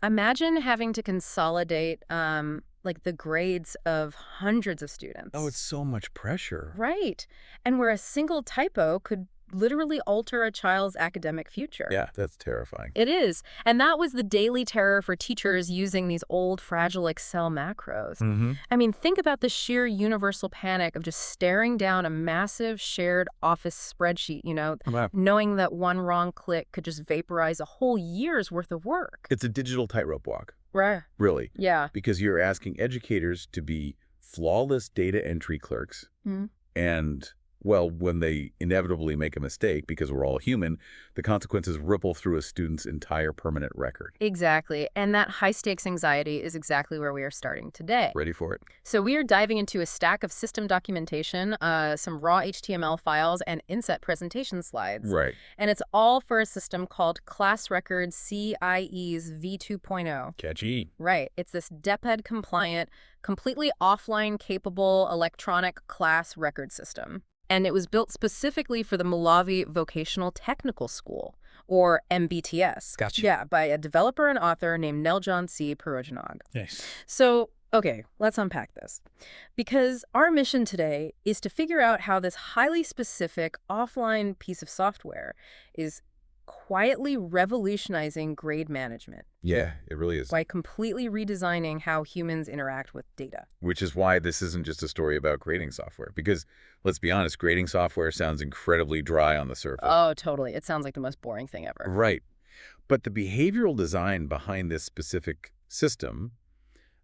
Imagine having to consolidate like the grades of hundreds of Oh, it's students. so much pressure. Right. And where a single typo could literally alter a child's academic future. Yeah, that's terrifying. It is. And that was the daily terror for teachers using these old, fragile Excel macros. Mm-hmm. I mean, think about the sheer universal panic of just staring down a massive shared office spreadsheet, Wow. knowing that one wrong click could just vaporize a whole year's worth of work. It's a digital tightrope walk, Right. really, Yeah. because you're asking educators to be flawless data entry clerks. Mm. And, well, when they inevitably make a mistake, because we're all human, the consequences ripple through a student's entire permanent record. Exactly. And that high-stakes anxiety is exactly where we are starting today. Ready for it? So we are diving into a stack of system documentation, some raw HTML files, and inset presentation slides. Right. And it's all for a system called ClassRecordCIESv3 2.0. Catchy. Right. It's this DepEd-compliant, completely offline-capable electronic class record system. And it was built specifically for the Malawi Vocational Technical School, or MBTS. Gotcha. Yeah, by a developer and author named Neljon C. Pirojanog. Nice. So, okay, let's unpack this. Because our mission today is to figure out how this highly specific offline piece of software is quietly revolutionizing grade management Yeah, it really is. by completely redesigning how humans interact with data. Which is why this isn't just a story about grading software. Because, let's be honest, grading software sounds incredibly dry on the surface. Oh, totally. It sounds like the most boring thing ever. Right. But the behavioral design behind this specific system,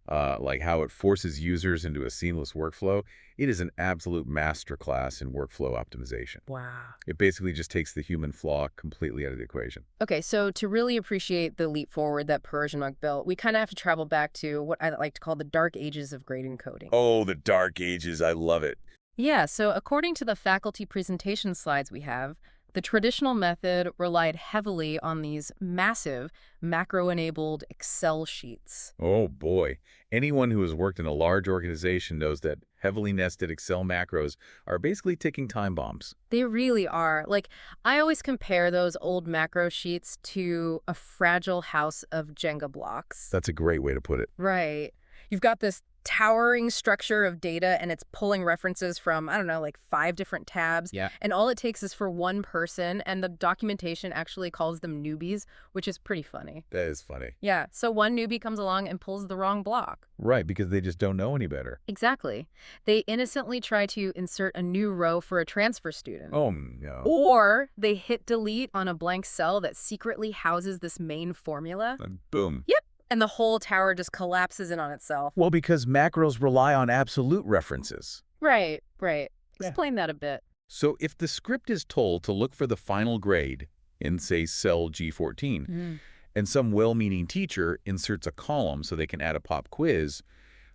like how it forces users into a seamless workflow, it is an absolute masterclass in workflow optimization. Wow. It basically just takes the human flaw completely out of the equation. Okay, so to really appreciate the leap forward that Persianmug built, we kind of have to travel back to what I like to call the dark ages of grading coding. Oh, the dark ages. I love it. Yeah, so according to the faculty presentation slides we have, the traditional method relied heavily on these massive macro-enabled Excel sheets. Oh, boy. Anyone who has worked in a large organization knows that heavily nested Excel macros are basically ticking time bombs. They really are. Like, I always compare those old macro sheets to a fragile house of Jenga blocks. That's a great way to put it. Right. You've got this towering structure of data, and it's pulling references from, I don't know, like 5 different tabs. Yeah. And all it takes is for one person, and the documentation actually calls them newbies, which is pretty funny. That is funny. Yeah, so one newbie comes along and pulls the wrong block. Right, because they just don't know any better. Exactly. They innocently try to insert a new row for a transfer student. Oh, no. Or they hit delete on a blank cell that secretly houses this main formula. And boom. Yep. And the whole tower just collapses in on itself. Well, because macros rely on absolute references. Right, right. Yeah. Explain that a bit. So if the script is told to look for the final grade in, say, cell G14, and some well-meaning teacher inserts a column so they can add a pop quiz,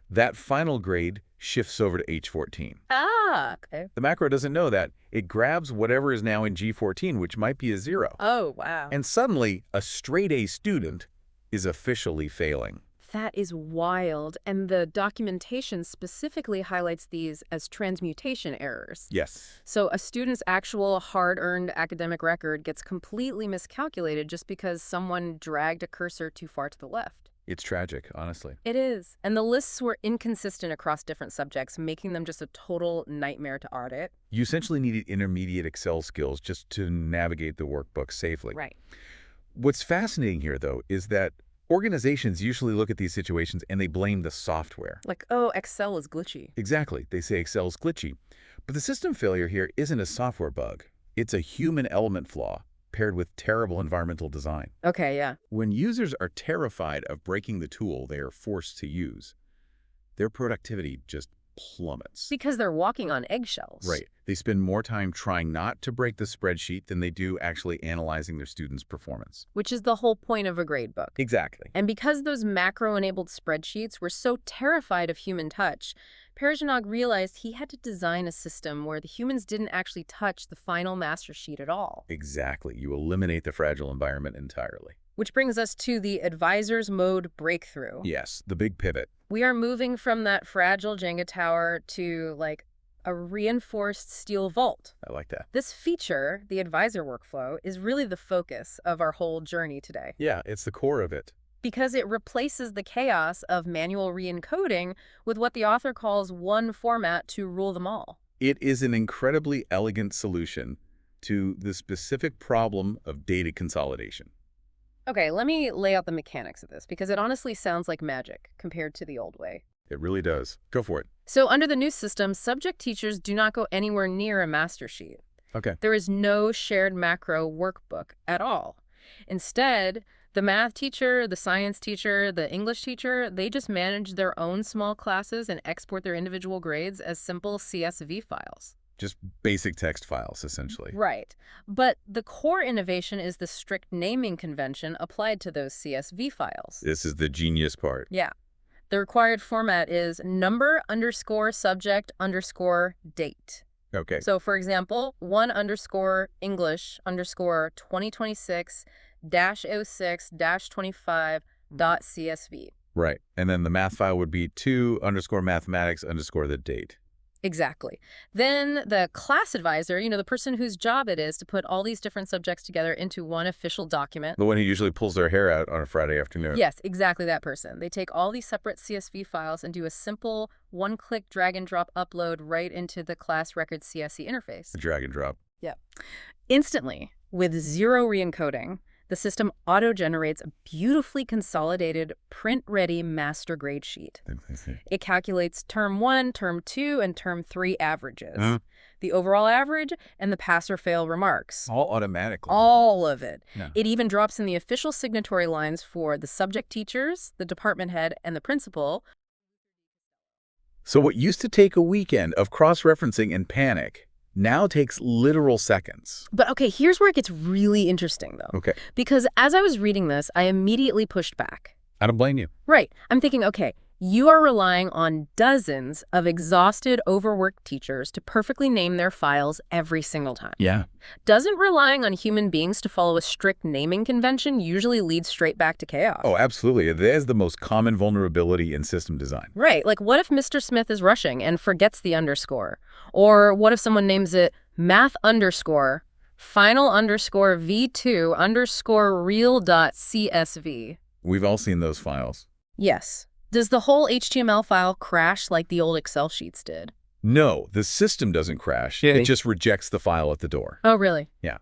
that final grade shifts over to H14. Ah, okay. The macro doesn't know that. It grabs whatever is now in G14, which might be a 0. Oh, wow. And suddenly, a straight A student is officially failing. That is wild. And the documentation specifically highlights these as transmutation errors. Yes. So a student's actual hard-earned academic record gets completely miscalculated just because someone dragged a cursor too far to the left. It's tragic, honestly. It is. And the lists were inconsistent across different subjects, making them just a total nightmare to audit. You essentially needed intermediate Excel skills just to navigate the workbook safely. Right. What's fascinating here, though, is that organizations usually look at these situations and they blame the software. Like, oh, Excel is glitchy. Exactly. They say Excel's glitchy. But the system failure here isn't a software bug. It's a human element flaw paired with terrible environmental design. Okay, yeah. When users are terrified of breaking the tool they are forced to use, their productivity just plummets. Because they're walking on eggshells. Right. They spend more time trying not to break the spreadsheet than they do actually analyzing their students' performance. Which is the whole point of a gradebook. Exactly. And because those macro-enabled spreadsheets were so terrified of human touch, Persianmug realized he had to design a system where the humans didn't actually touch the final master sheet at all. Exactly. You eliminate the fragile environment entirely. Which brings us to the advisor's mode breakthrough. Yes, the big pivot. We are moving from that fragile Jenga tower to, like, a reinforced steel vault. I like that. This feature, the advisor workflow, is really the focus of our whole journey today. Yeah, it's the core of it. because it replaces the chaos of manual re-encoding with what the author calls one format to rule them all. It is an incredibly elegant solution to the specific problem of data consolidation. Okay, let me lay out the mechanics of this, because it honestly sounds like magic compared to the old way. It really does. Go for it. So under the new system, subject teachers do not go anywhere near a master sheet. Okay. There is no shared macro workbook at all. Instead, the math teacher, the science teacher, the English teacher, they just manage their own small classes and export their individual grades as simple CSV files. Just basic text files, essentially. Right. But the core innovation is the strict naming convention applied to those CSV files. This is the genius part. Yeah. The required format is number_subject_date. Okay. So, for example, 1_English_2026-06-25.csv. Right. And then the math file would be 2_mathematics_the date. Exactly. Then the class advisor, the person whose job it is to put all these different subjects together into one official document. The one who usually pulls their hair out on a Friday afternoon. Yes, exactly that person. They take all these separate CSV files and do a simple one-click drag-and-drop upload right into the ClassRecordCIESv interface. Drag and drop. Yep. Instantly, with zero re-encoding, the system auto-generates a beautifully consolidated, print-ready master grade sheet. It calculates Term 1, Term 2, and Term 3 averages, the overall average, and the pass-or-fail remarks. All automatically. All of it. Yeah. It even drops in the official signatory lines for the subject teachers, the department head, and the principal. So what used to take a weekend of cross-referencing and panic now takes literal seconds. But okay, here's where it gets really interesting, though. Okay. Because as I was reading this, I immediately pushed back. I don't blame you. Right. I'm thinking, okay, you are relying on dozens of exhausted, overworked teachers to perfectly name their files every single time. Yeah. Doesn't relying on human beings to follow a strict naming convention usually lead straight back to chaos? Oh, absolutely. That is the most common vulnerability in system design. Right. Like, what if Mr. Smith is rushing and forgets the underscore? Or what if someone names it math_final_v2_real.csv? We've all seen those files. Yes. Does the whole HTML file crash like the old Excel sheets did? No, the system doesn't crash. Yeah. It just rejects the file at the door. Oh, really? Yeah.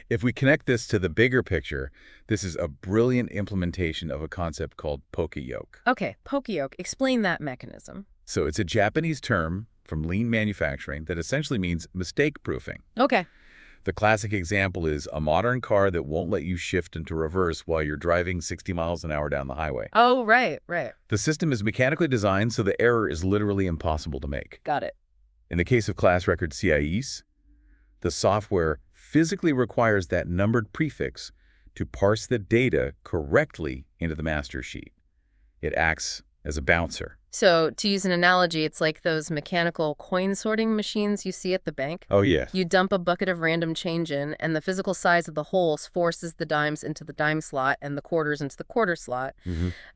If we connect this to the bigger picture, this is a brilliant implementation of a concept called poka-yoke. Okay, poka-yoke. Explain that mechanism. So it's a Japanese term from lean manufacturing that essentially means mistake proofing. Okay. The classic example is a modern car that won't let you shift into reverse while you're driving 60 miles an hour down the highway. Oh, right. The system is mechanically designed so the error is literally impossible to make. Got it. In the case of ClassRecordCIESv, the software physically requires that numbered prefix to parse the data correctly into the master sheet. It acts as a bouncer. So, to use an analogy, it's like those mechanical coin sorting machines you see at the bank. Oh, yeah. You dump a bucket of random change in, and the physical size of the holes forces the dimes into the dime slot and the quarters into the quarter slot.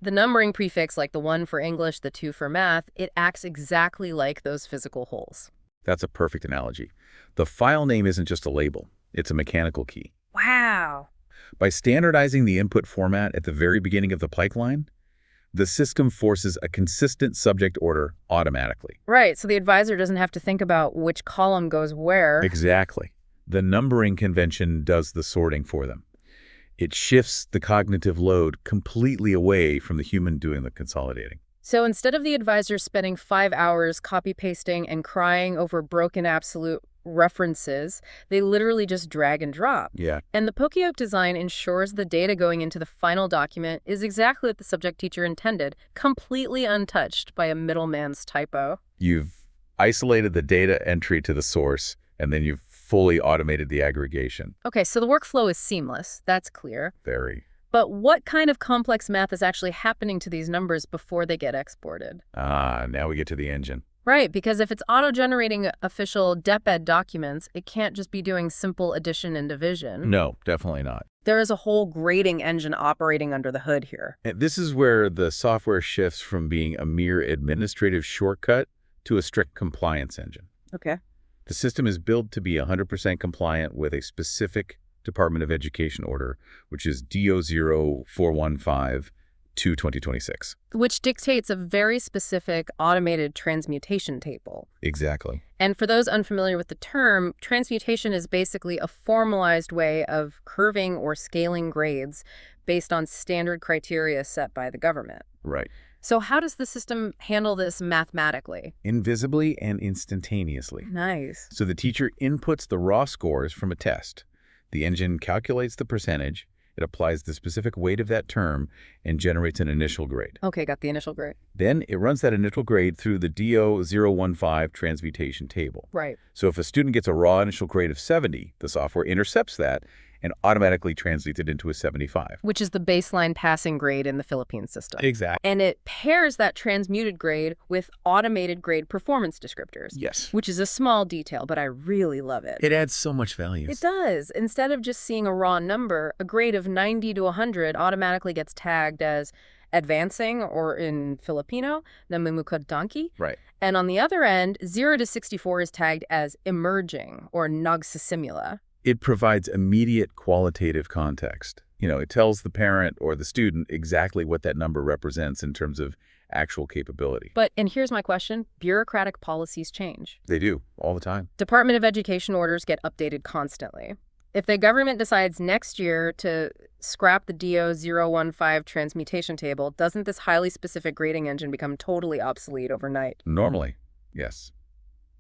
The numbering prefix, like the 1 for English, the 2 for math, it acts exactly like those physical holes. That's a perfect analogy. The file name isn't just a label. It's a mechanical key. Wow. By standardizing the input format at the very beginning of the pipeline, the system forces a consistent subject order automatically. Right, so the advisor doesn't have to think about which column goes where. Exactly. The numbering convention does the sorting for them. It shifts the cognitive load completely away from the human doing the consolidating. So instead of the advisor spending 5 hours copy-pasting and crying over broken absolute references, they literally just drag and drop. Yeah. And the poka-yoke design ensures the data going into the final document is exactly what the subject teacher intended, completely untouched by a middleman's typo. You've isolated the data entry to the source, and then you've fully automated the aggregation. Okay, so the workflow is seamless. That's clear. Very. But what kind of complex math is actually happening to these numbers before they get exported? Now we get to the engine. Right, because if it's auto-generating official DepEd documents, it can't just be doing simple addition and division. No, definitely not. There is a whole grading engine operating under the hood here. And this is where the software shifts from being a mere administrative shortcut to a strict compliance engine. Okay. The system is built to be 100% compliant with a specific Department of Education order, which is DO0415 to 2026. Which dictates a very specific automated transmutation table. Exactly. And for those unfamiliar with the term, transmutation is basically a formalized way of curving or scaling grades based on standard criteria set by the government. Right. So how does the system handle this mathematically? Invisibly and instantaneously. Nice. So the teacher inputs the raw scores from a test. The engine calculates the percentage, it applies the specific weight of that term, and generates an initial grade. Okay, got the initial grade. Then it runs that initial grade through the DO015 transmutation table. Right. So if a student gets a raw initial grade of 70, the software intercepts that and automatically translates it into a 75. Which is the baseline passing grade in the Philippine system. Exactly. And it pairs that transmuted grade with automated grade performance descriptors. Yes. Which is a small detail, but I really love it. It adds so much value. It does. Instead of just seeing a raw number, a grade of 90 to 100 automatically gets tagged as advancing, or in Filipino, namumukadangki. Right. And on the other end, 0 to 64 is tagged as emerging, or nagsisimula. It provides immediate qualitative context. It tells the parent or the student exactly what that number represents in terms of actual capability. But, and here's my question, bureaucratic policies change. They do, all the time. Department of Education orders get updated constantly. If the government decides next year to scrap the DO015 transmutation table, doesn't this highly specific grading engine become totally obsolete overnight? Normally, yes.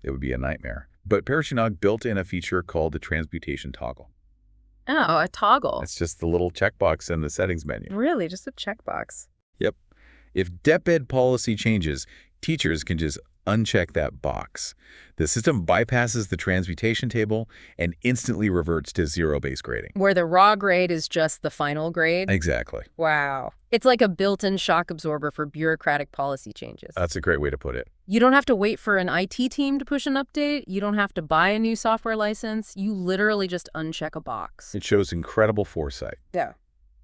It would be a nightmare. But Parashinog built in a feature called the transmutation toggle. Oh, a toggle. It's just the little checkbox in the settings menu. Really? Just a checkbox? Yep. If DepEd policy changes, teachers can just uncheck that box. The system bypasses the transmutation table and instantly reverts to zero-based grading. Where the raw grade is just the final grade? Exactly. Wow. It's like a built-in shock absorber for bureaucratic policy changes. That's a great way to put it. You don't have to wait for an IT team to push an update. You don't have to buy a new software license. You literally just uncheck a box. It shows incredible foresight. Yeah.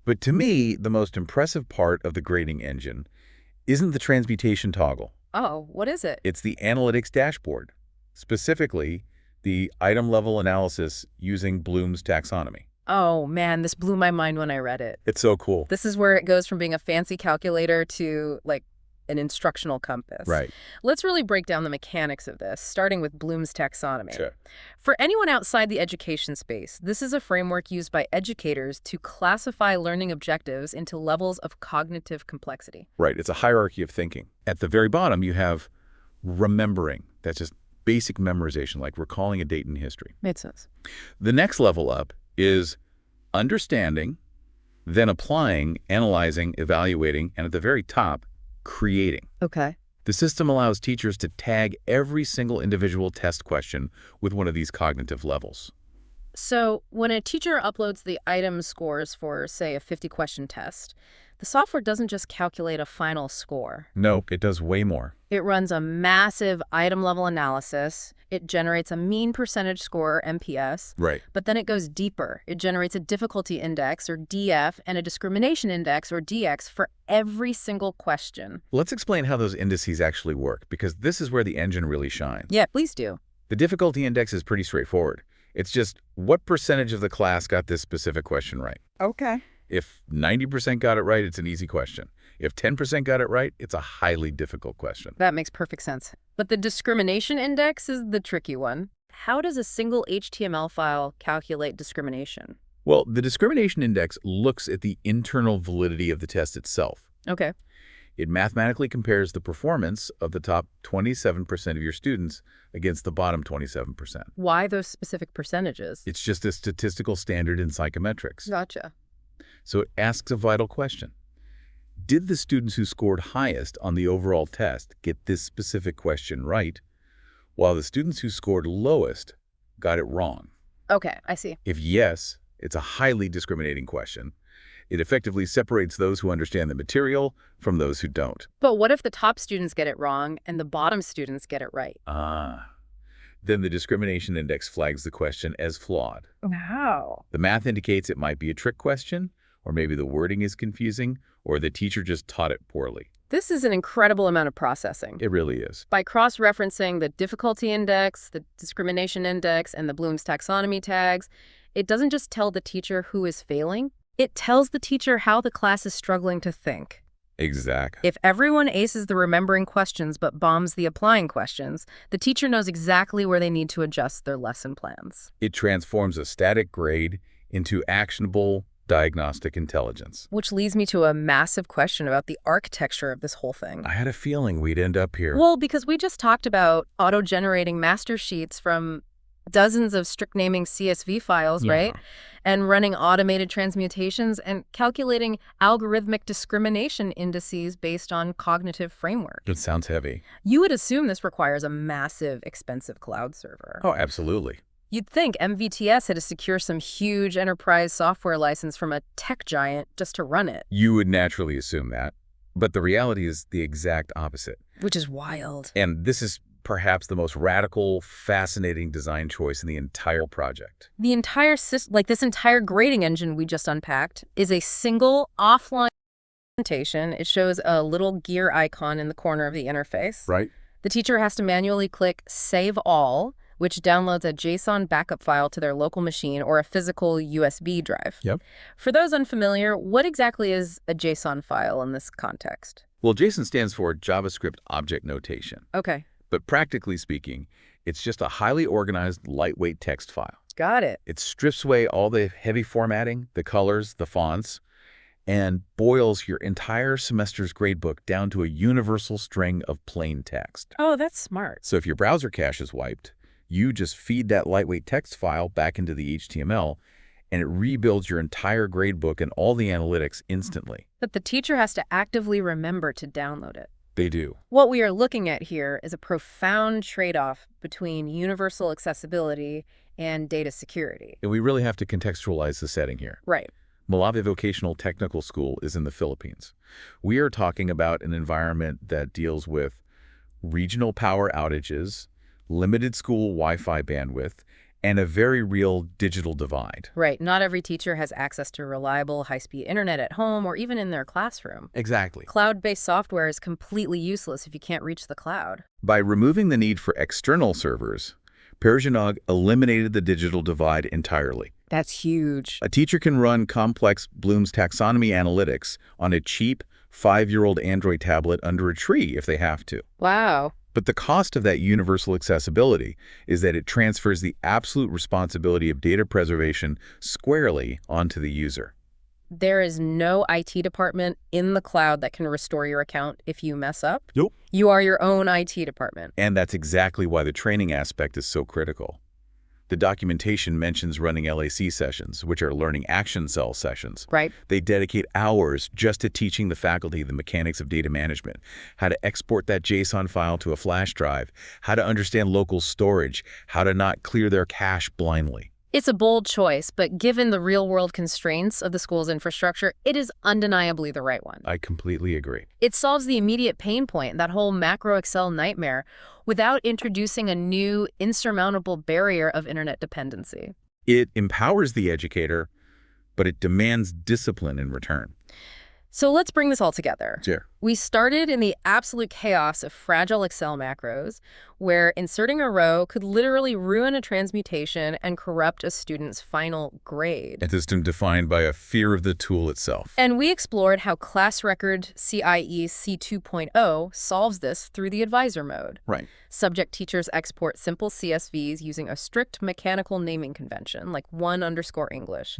But to me, the most impressive part of the grading engine isn't the transmutation toggle. Oh, what is it? It's the analytics dashboard, specifically the item level analysis using Bloom's taxonomy. Oh, man, this blew my mind when I read it. It's so cool. This is where it goes from being a fancy calculator to, like, an instructional compass. Right. Let's really break down the mechanics of this, starting with Bloom's taxonomy. Sure. For anyone outside the education space, this is a framework used by educators to classify learning objectives into levels of cognitive complexity. Right. It's a hierarchy of thinking. At the very bottom, you have remembering. That's just basic memorization, like recalling a date in history. Makes sense. The next level up is understanding, then applying, analyzing, evaluating, and at the very top, creating. Okay. The system allows teachers to tag every single individual test question with one of these cognitive levels. So when a teacher uploads the item scores for, say, a 50-question test, the software doesn't just calculate a final score. No, it does way more. It runs a massive item-level analysis. It generates a mean percentage score, MPS. Right. But then it goes deeper. It generates a difficulty index, or DF, and a discrimination index, or DX, for every single question. Let's explain how those indices actually work, because this is where the engine really shines. Yeah, please do. The difficulty index is pretty straightforward. It's just what percentage of the class got this specific question right. Okay. If 90% got it right, it's an easy question. If 10% got it right, it's a highly difficult question. That makes perfect sense. But the discrimination index is the tricky one. How does a single HTML file calculate discrimination? Well, the discrimination index looks at the internal validity of the test itself. Okay. It mathematically compares the performance of the top 27% of your students against the bottom 27%. Why those specific percentages? It's just a statistical standard in psychometrics. Gotcha. So it asks a vital question. Did the students who scored highest on the overall test get this specific question right, while the students who scored lowest got it wrong? Okay, I see. If yes, it's a highly discriminating question. It effectively separates those who understand the material from those who don't. But what if the top students get it wrong and the bottom students get it right? Then the discrimination index flags the question as flawed. Wow. The math indicates it might be a trick question, or maybe the wording is confusing, or the teacher just taught it poorly. This is an incredible amount of processing. It really is. By cross-referencing the difficulty index, the discrimination index, and the Bloom's taxonomy tags, it doesn't just tell the teacher who is failing, it tells the teacher how the class is struggling to think. Exactly. If everyone aces the remembering questions but bombs the applying questions, the teacher knows exactly where they need to adjust their lesson plans. It transforms a static grade into actionable diagnostic intelligence. Which leads me to a massive question about the architecture of this whole thing. I had a feeling we'd end up here. Well, because we just talked about auto-generating master sheets from dozens of strict naming CSV files, right? And running automated transmutations and calculating algorithmic discrimination indices based on cognitive framework. It sounds heavy. You would assume this requires a massive, expensive cloud server. Oh, absolutely. You'd think MVTS had to secure some huge enterprise software license from a tech giant just to run it. You would naturally assume that. But the reality is the exact opposite. Which is wild. And this is perhaps the most radical, fascinating design choice in the entire project. The entire system, like this entire grading engine we just unpacked, is a single offline presentation. It shows a little gear icon in the corner of the interface. Right. The teacher has to manually click Save All, which downloads a JSON backup file to their local machine or a physical USB drive. Yep. For those unfamiliar, what exactly is a JSON file in this context? Well, JSON stands for JavaScript Object Notation. Okay. But practically speaking, it's just a highly organized, lightweight text file. Got it. It strips away all the heavy formatting, the colors, the fonts, and boils your entire semester's gradebook down to a universal string of plain text. Oh, that's smart. So if your browser cache is wiped, you just feed that lightweight text file back into the HTML, and it rebuilds your entire gradebook and all the analytics instantly. But the teacher has to actively remember to download it. They do. What we are looking at here is a profound trade-off between universal accessibility and data security. And we really have to contextualize the setting here. Right. Malave Vocational Technical School is in the Philippines. We are talking about an environment that deals with regional power outages, limited school Wi-Fi bandwidth, and a very real digital divide. Right. Not every teacher has access to reliable, high-speed internet at home or even in their classroom. Exactly. Cloud-based software is completely useless if you can't reach the cloud. By removing the need for external servers, Persianog eliminated the digital divide entirely. That's huge. A teacher can run complex Bloom's taxonomy analytics on a cheap 5-year-old Android tablet under a tree if they have to. Wow. But the cost of that universal accessibility is that it transfers the absolute responsibility of data preservation squarely onto the user. There is no IT department in the cloud that can restore your account if you mess up. Nope. You are your own IT department. And that's exactly why the training aspect is so critical. The documentation mentions running LAC sessions, which are learning action cell sessions. Right. They dedicate hours just to teaching the faculty the mechanics of data management, how to export that JSON file to a flash drive, how to understand local storage, how to not clear their cache blindly. It's a bold choice, but given the real-world constraints of the school's infrastructure, it is undeniably the right one. I completely agree. It solves the immediate pain point, that whole macro Excel nightmare, without introducing a new, insurmountable barrier of internet dependency. It empowers the educator, but it demands discipline in return. So let's bring this all together. Sure. We started in the absolute chaos of fragile Excel macros, where inserting a row could literally ruin a transmutation and corrupt a student's final grade. A system defined by a fear of the tool itself. And we explored how ClassRecordCIESv3 solves this through the advisor mode. Right. Subject teachers export simple CSVs using a strict mechanical naming convention, like 1_English.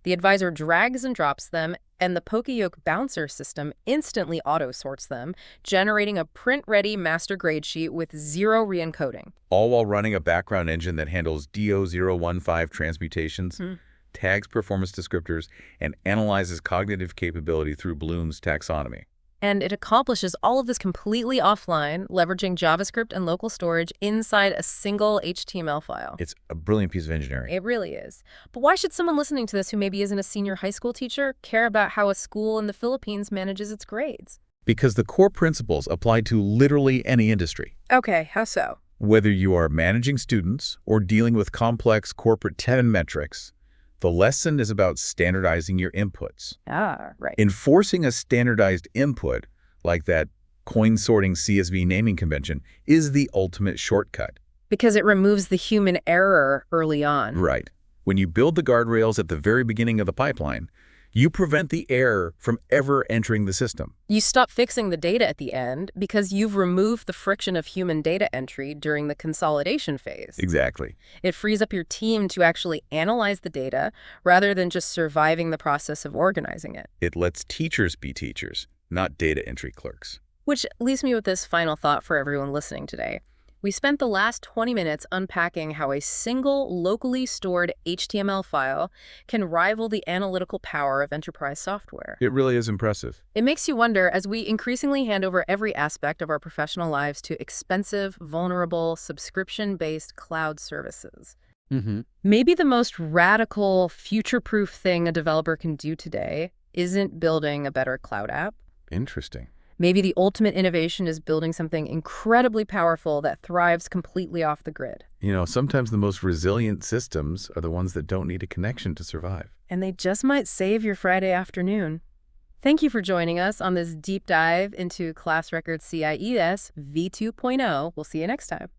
The advisor drags and drops them, and the Pokeyoke bouncer system instantly auto-sorts them, generating a print-ready master grade sheet with 0 re-encoding. All while running a background engine that handles DO015 transmutations, tags performance descriptors, and analyzes cognitive capability through Bloom's taxonomy. And it accomplishes all of this completely offline, leveraging JavaScript and local storage inside a single HTML file. It's a brilliant piece of engineering. It really is. But why should someone listening to this who maybe isn't a senior high school teacher care about how a school in the Philippines manages its grades? Because the core principles apply to literally any industry. Okay, how so? Whether you are managing students or dealing with complex corporate 10 metrics, the lesson is about standardizing your inputs. Ah, right. Enforcing a standardized input, like that coin sorting CSV naming convention, is the ultimate shortcut. Because it removes the human error early on. Right. When you build the guardrails at the very beginning of the pipeline, You prevent the error from ever entering the system. You stop fixing the data at the end because you've removed the friction of human data entry during the consolidation phase. Exactly. It frees up your team to actually analyze the data rather than just surviving the process of organizing it. It lets teachers be teachers, not data entry clerks. Which leaves me with this final thought for everyone listening today. We spent the last 20 minutes unpacking how a single locally stored HTML file can rival the analytical power of enterprise software. It really is impressive. It makes you wonder, as we increasingly hand over every aspect of our professional lives to expensive, vulnerable, subscription-based cloud services. Maybe the most radical, future-proof thing a developer can do today isn't building a better cloud app. Interesting. Maybe the ultimate innovation is building something incredibly powerful that thrives completely off the grid. You know, sometimes the most resilient systems are the ones that don't need a connection to survive. And they just might save your Friday afternoon. Thank you for joining us on this deep dive into ClassRecordCIESv3 2.0. We'll see you next time.